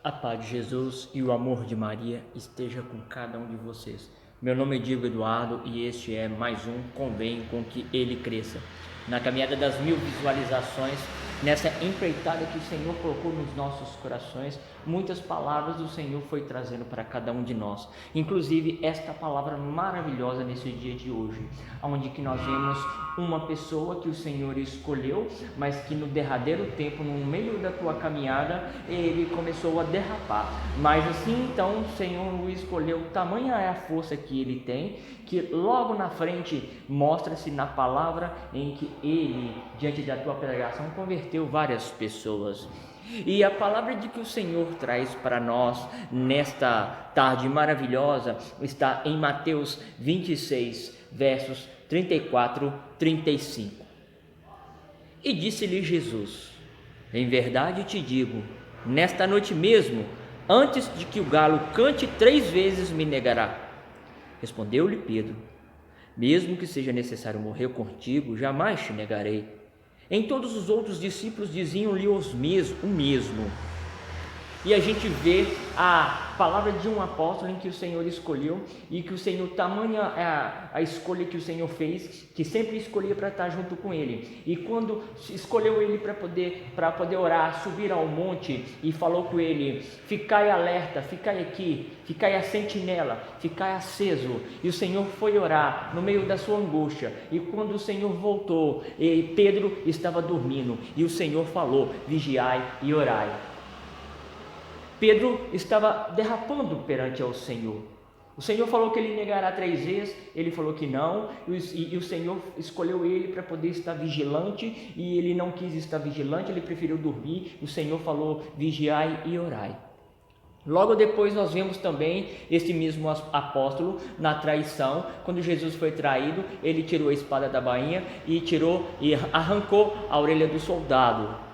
A paz de Jesus e o amor de Maria esteja com cada um de vocês. Meu nome é Diego Eduardo e este é mais um Convém com que ele cresça. Na caminhada das 1000 visualizações, nessa empreitada que o Senhor colocou nos nossos corações, muitas palavras do Senhor foi trazendo para cada um de nós. Inclusive esta palavra maravilhosa nesse dia de hoje, onde que nós vemos uma pessoa que o Senhor escolheu, mas que no derradeiro tempo, no meio da tua caminhada, ele começou a derrapar. Mas assim então o Senhor o escolheu, tamanha é a força que ele tem, que logo na frente mostra-se na palavra em que ele, diante da tua pregação, converteu várias pessoas. E a palavra de que o Senhor traz para nós nesta tarde maravilhosa está em Mateus 26, versos 34, 35. E disse-lhe Jesus: em verdade te digo, nesta noite mesmo, antes de que o galo cante 3 vezes, me negará. Respondeu-lhe Pedro: mesmo que seja necessário morrer contigo, jamais te negarei. Em todos os outros discípulos diziam-lhe o mesmo. E a gente vê a palavra de um apóstolo em que o Senhor escolheu, e que o Senhor, tamanha a escolha que o Senhor fez, que sempre escolhia para estar junto com ele. E quando escolheu ele para poder orar, subir ao monte, e falou com ele: ficai alerta, ficai aqui, ficai a sentinela, ficai aceso. E o Senhor foi orar no meio da sua angústia, e quando o Senhor voltou, Pedro estava dormindo, e o Senhor falou: vigiai e orai. Pedro estava derrapando perante ao Senhor. O Senhor falou que ele negará 3 vezes, ele falou que não, e o Senhor escolheu ele para poder estar vigilante, e ele não quis estar vigilante, ele preferiu dormir. O Senhor falou: vigiai e orai. Logo depois nós vemos também esse mesmo apóstolo na traição. Quando Jesus foi traído, ele tirou a espada da bainha e arrancou a orelha do soldado.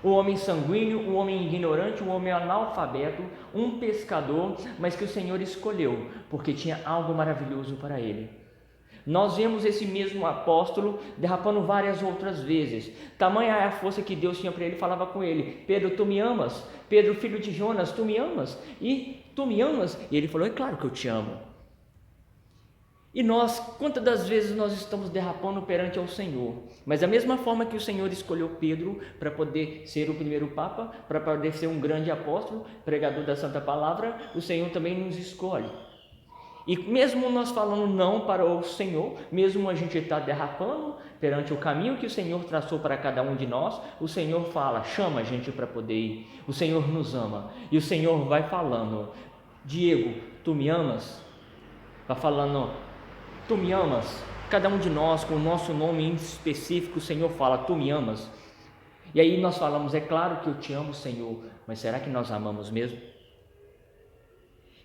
O homem sanguíneo, o homem ignorante, o homem analfabeto, um pescador, mas que o Senhor escolheu, porque tinha algo maravilhoso para ele. Nós vemos esse mesmo apóstolo derrapando várias outras vezes. Tamanha é a força que Deus tinha para ele, falava com ele: Pedro, tu me amas? Pedro, filho de Jonas, tu me amas? E tu me amas? E ele falou: é claro que eu te amo. E nós, quantas das vezes nós estamos derrapando perante ao Senhor? Mas da mesma forma que o Senhor escolheu Pedro para poder ser o primeiro Papa, para poder ser um grande apóstolo, pregador da Santa Palavra, o Senhor também nos escolhe. E mesmo nós falando não para o Senhor, mesmo a gente está derrapando perante o caminho que o Senhor traçou para cada um de nós, o Senhor fala, chama a gente para poder ir. O Senhor nos ama. E o Senhor vai falando: Diego, tu me amas? Vai falando: tu me amas? Cada um de nós, com o nosso nome em específico, o Senhor fala: tu me amas? E aí nós falamos: é claro que eu te amo, Senhor, mas será que nós amamos mesmo?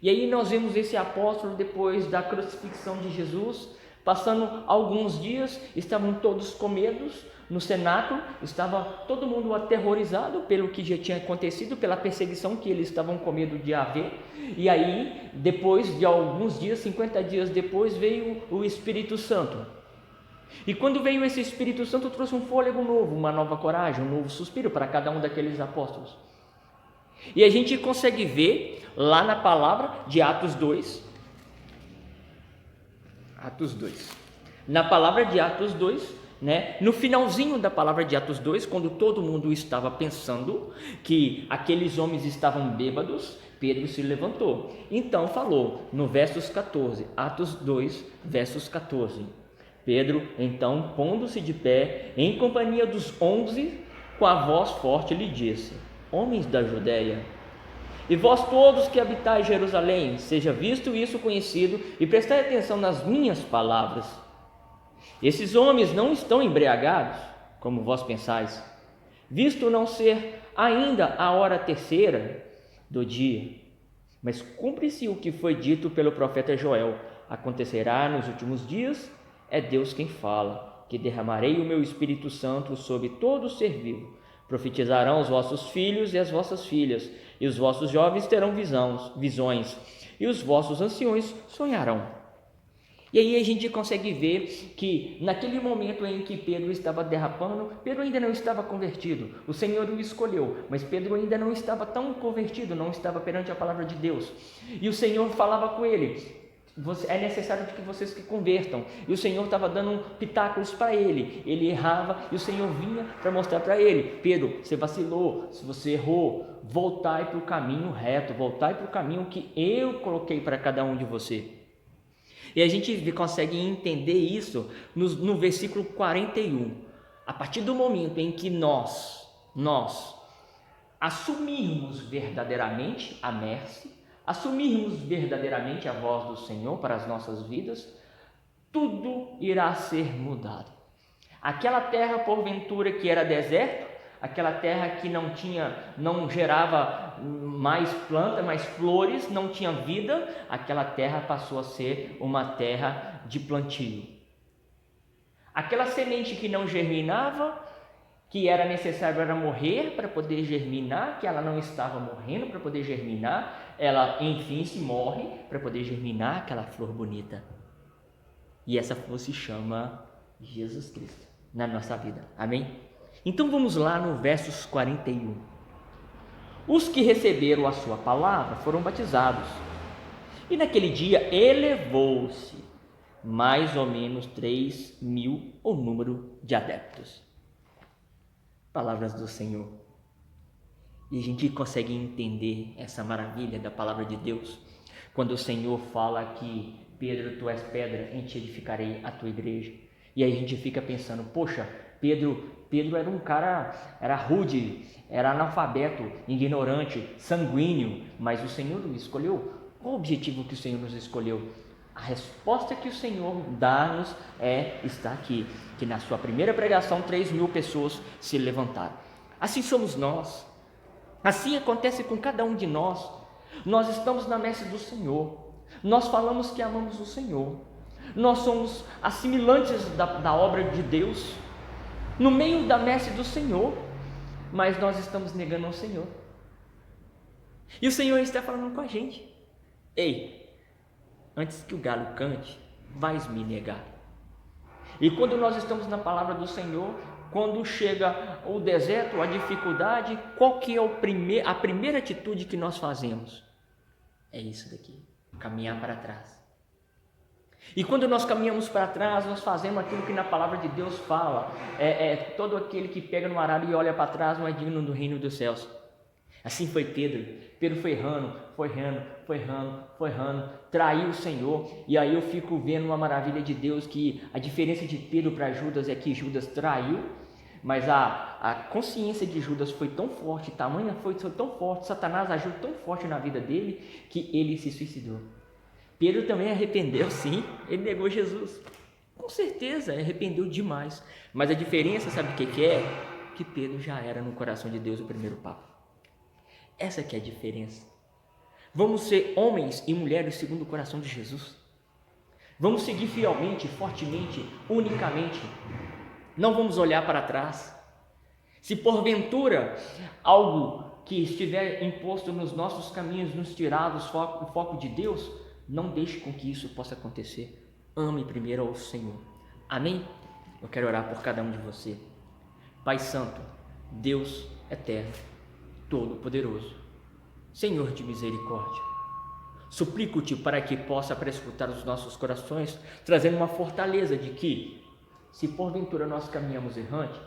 E aí nós vemos esse apóstolo, depois da crucifixão de Jesus, passando alguns dias, estavam todos com medo no cenáculo, estava todo mundo aterrorizado pelo que já tinha acontecido, pela perseguição que eles estavam com medo de haver. E aí, depois de alguns dias, 50 dias depois, veio o Espírito Santo. E quando veio esse Espírito Santo, trouxe um fôlego novo, uma nova coragem, um novo suspiro para cada um daqueles apóstolos. E a gente consegue ver lá na palavra de Atos 2, na palavra de Atos 2, no finalzinho da palavra de Atos 2, quando todo mundo estava pensando que aqueles homens estavam bêbados, Pedro se levantou. Então falou no versos 14, Atos 2, versos 14. Pedro, então, pondo-se de pé, em companhia dos 11, com a voz forte lhe disse: homens da Judéia, e vós todos que habitais Jerusalém, seja visto isso conhecido, e prestai atenção nas minhas palavras. Esses homens não estão embriagados, como vós pensais, visto não ser ainda a hora 3ª do dia. Mas cumpre-se o que foi dito pelo profeta Joel: acontecerá nos últimos dias, é Deus quem fala, que derramarei o meu Espírito Santo sobre todo o ser vivo. Profetizarão os vossos filhos e as vossas filhas, e os vossos jovens terão visões, e os vossos anciões sonharão. E aí a gente consegue ver que naquele momento em que Pedro estava derrapando, Pedro ainda não estava convertido. O Senhor o escolheu, mas Pedro ainda não estava tão convertido, não estava perante a palavra de Deus. E o Senhor falava com ele: é necessário que vocês se convertam. E o Senhor estava dando pitáculos para ele. Ele errava e o Senhor vinha para mostrar para ele: Pedro, você vacilou, se você errou, voltai para o caminho reto, voltai para o caminho que eu coloquei para cada um de você. E a gente consegue entender isso no versículo 41. A partir do momento em que nós assumirmos verdadeiramente a mercy, assumirmos verdadeiramente a voz do Senhor para as nossas vidas, tudo irá ser mudado. Aquela terra, porventura, que era deserto, aquela terra que não gerava mais planta, mais flores, não tinha vida, aquela terra passou a ser uma terra de plantio. Aquela semente que não germinava, que era necessário era morrer para poder germinar, que ela não estava morrendo para poder germinar, ela enfim se morre para poder germinar aquela flor bonita. E essa flor se chama Jesus Cristo na nossa vida. Amém? Então vamos lá no versos 41. Os que receberam a sua palavra foram batizados. E naquele dia elevou-se mais ou menos 3.000 o número de adeptos. Palavras do Senhor. E a gente consegue entender essa maravilha da palavra de Deus quando o Senhor fala que: Pedro, tu és pedra, em ti edificarei a tua igreja. E aí a gente fica pensando: poxa, Pedro era um cara, era rude, era analfabeto, ignorante, sanguíneo, mas o Senhor o escolheu. Qual o objetivo que o Senhor nos escolheu? A resposta que o Senhor dá-nos está aqui, que na sua primeira pregação 3.000 pessoas se levantaram. Assim somos nós, assim acontece com cada um de nós. Nós estamos na messe do Senhor, nós falamos que amamos o Senhor, nós somos assimilantes da obra de Deus, no meio da messe do Senhor, mas nós estamos negando ao Senhor. E o Senhor está falando com a gente: ei, antes que o galo cante, vais me negar. E quando nós estamos na palavra do Senhor, quando chega o deserto, a dificuldade, qual que é a primeira atitude que nós fazemos? É isso daqui: caminhar para trás. E quando nós caminhamos para trás, nós fazemos aquilo que na palavra de Deus fala: todo aquele que pega no arado e olha para trás não é digno do reino dos céus. Assim foi Pedro. Pedro foi errando, traiu o Senhor. E aí eu fico vendo uma maravilha de Deus, que a diferença de Pedro para Judas é que Judas traiu, mas a consciência de Judas foi tão forte, tamanha foi tão forte, Satanás agiu tão forte na vida dele, que ele se suicidou. Pedro também arrependeu, sim, ele negou Jesus, com certeza, arrependeu demais, mas a diferença, sabe o que é? Que Pedro já era no coração de Deus o primeiro papa. Essa que é a diferença. Vamos ser homens e mulheres segundo o coração de Jesus. Vamos seguir fielmente, fortemente, unicamente. Não vamos olhar para trás. Se porventura algo que estiver imposto nos nossos caminhos nos tirar o foco de Deus, não deixe com que isso possa acontecer. Ame primeiro ao Senhor. Amém? Eu quero orar por cada um de você. Pai Santo, Deus eterno, Todo-Poderoso, Senhor de misericórdia, suplico-te para que possa prescrutar os nossos corações, trazendo uma fortaleza de que, se porventura nós caminhamos errante,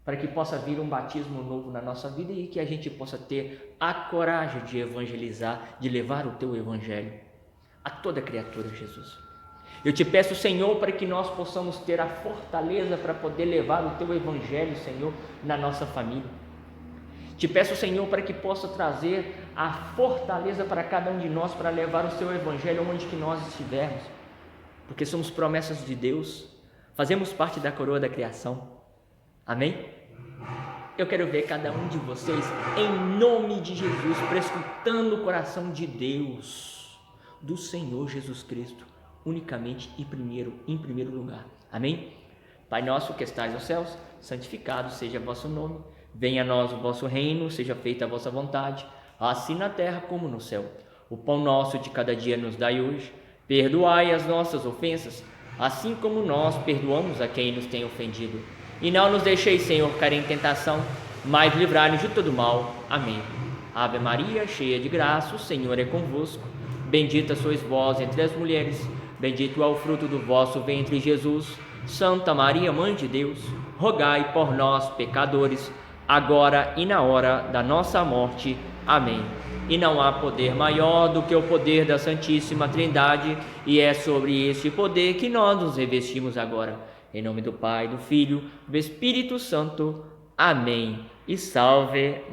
para que possa vir um batismo novo na nossa vida e que a gente possa ter a coragem de evangelizar, de levar o teu evangelho a toda criatura, Jesus. Eu te peço, Senhor, para que nós possamos ter a fortaleza para poder levar o teu evangelho, Senhor, na nossa família. Te peço, Senhor, para que possa trazer a fortaleza para cada um de nós para levar o seu evangelho onde que nós estivermos, porque somos promessas de Deus, fazemos parte da coroa da criação. Amém? Eu quero ver cada um de vocês, em nome de Jesus, prescrutando o coração de Deus, do Senhor Jesus Cristo, unicamente e em primeiro lugar. Amém? Pai nosso que estais nos céus, santificado seja o vosso nome. Venha a nós o vosso reino, seja feita a vossa vontade, assim na terra como no céu. O pão nosso de cada dia nos dai hoje. Perdoai as nossas ofensas, assim como nós perdoamos a quem nos tem ofendido. E não nos deixeis, Senhor, cair em tentação, mas livrai-nos de todo mal. Amém. Ave Maria, cheia de graça, o Senhor é convosco. Bendita sois vós entre as mulheres, bendito é o fruto do vosso ventre, Jesus. Santa Maria, Mãe de Deus, rogai por nós, pecadores, agora e na hora da nossa morte. Amém. E não há poder maior do que o poder da Santíssima Trindade, e é sobre este poder que nós nos revestimos agora. Em nome do Pai, do Filho, do Espírito Santo. Amém. E salve Maria.